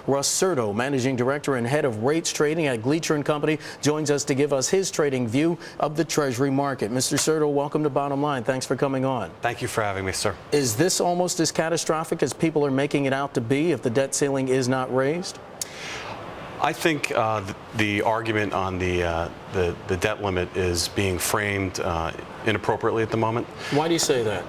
Russ Certo, Managing Director and Head of Rates Trading at Gleacher Co, joins us to give us his trading view of the Treasury market. Mr. Certo, welcome to Bottom Line. Thanks for coming on. Thank you for having me, sir. Is this almost as catastrophic as people are making it out to be if the debt ceiling is not raised? I think the argument on the debt limit is being framed inappropriately at the moment. Why do you say that?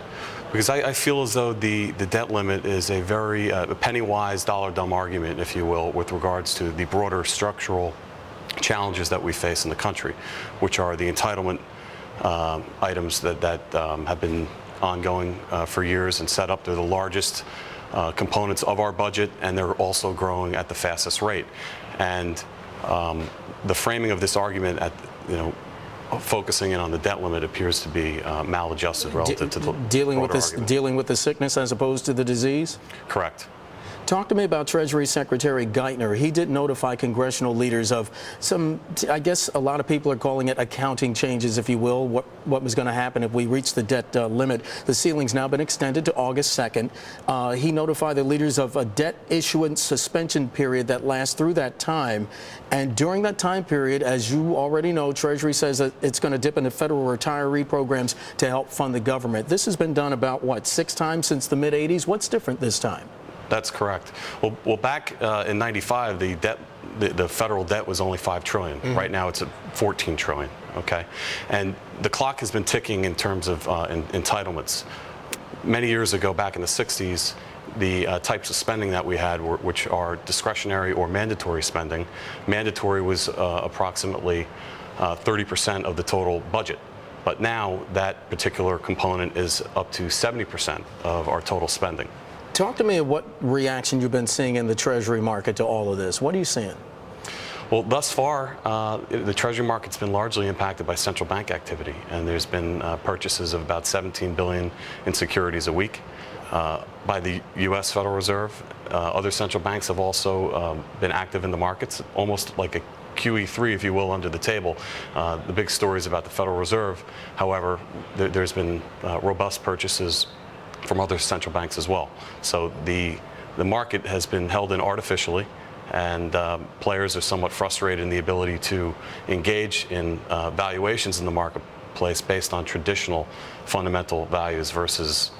Because I feel as though the debt limit is a very penny-wise, dollar-dumb argument, if you will, with regards to the broader structural challenges that we face in the country, which are the entitlement items that have been ongoing for years and set up. They're the largest components of our budget, and they're also growing at the fastest rate. And the framing of this argument at, focusing in on the debt limit appears to be maladjusted relative to the dealing with the sickness as opposed to the disease? Correct. Talk to me about Treasury Secretary Geithner. He did notify congressional leaders of some, I guess a lot of people are calling it accounting changes, if you will, what was going to happen if we reach the debt limit. The ceiling's now been extended to August 2nd. He notified the leaders of a debt issuance suspension period that lasts through that time. And during that time period, as you already know, Treasury says that it's going to dip into federal retiree programs to help fund the government. This has been done about, what, 6 times since the mid-'80s? What's different this time? That's correct. Well, back in '95, the federal debt was only $5 trillion. Right now, it's at $14 trillion. Okay, and the clock has been ticking in terms of entitlements. Many years ago, back in the '60s, the types of spending that we had, which are discretionary or mandatory spending, mandatory was approximately 30% of the total budget. But now that particular component is up to 70% of our total spending. Talk to me of what reaction you've been seeing in the Treasury market to all of this. What are you seeing? Well, thus far, the Treasury market's been largely impacted by central bank activity, and there's been purchases of about $17 billion in securities a week by the U.S. Federal Reserve. Other central banks have also been active in the markets, almost like a QE3, if you will, under the table. The big story is about the Federal Reserve. However, there's been robust purchases from other central banks as well. So the market has been held in artificially, and players are somewhat frustrated in the ability to engage in valuations in the marketplace based on traditional fundamental values versus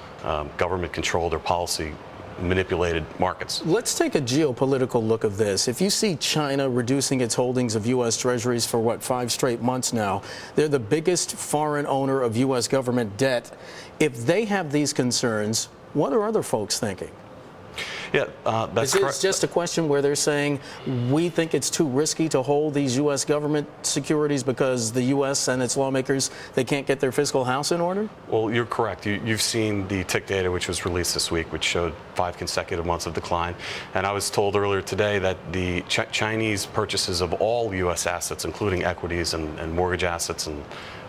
government-controlled or policy-manipulated markets. Let's take a geopolitical look of this. If you see China reducing its holdings of U.S. Treasuries for, what, 5 straight months now, they're the biggest foreign owner of U.S. government debt. If they have these concerns, what are other folks thinking? Yeah, that's correct. It's just a question where they're saying, we think it's too risky to hold these U.S. government securities because the U.S. and its lawmakers, they can't get their fiscal house in order? Well, you're correct. You've seen the tick data, which was released this week, which showed 5 consecutive months of decline. And I was told earlier today that the Chinese purchases of all U.S. assets, including equities and mortgage assets and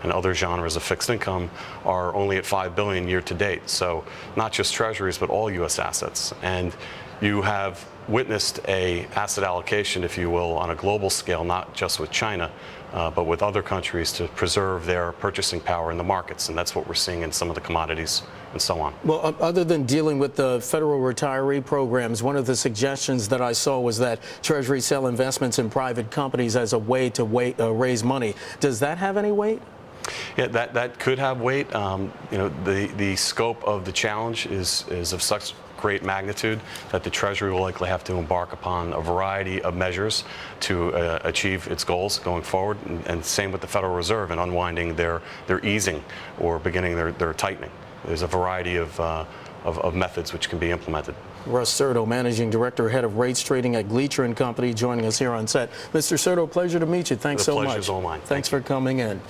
other genres of fixed income, are only at $5 billion year to date. So not just treasuries, but all U.S. assets. And you have witnessed a asset allocation, if you will, on a global scale, not just with China, but with other countries to preserve their purchasing power in the markets. And that's what we're seeing in some of the commodities and so on. Well, other than dealing with the federal retiree programs, one of the suggestions that I saw was that Treasury sell investments in private companies as a way to raise money. Does that have any weight? Yeah, that could have weight. The scope of the challenge is of such great magnitude that the Treasury will likely have to embark upon a variety of measures to achieve its goals going forward, and same with the Federal Reserve in unwinding their easing or beginning their tightening. There's a variety of methods which can be implemented. Russ Certo, Managing Director, Head of Rates Trading at Gleacher Co, joining us here on set. Mr. Certo, pleasure to meet you. Thanks so much. The pleasure's all mine. Thanks for coming in.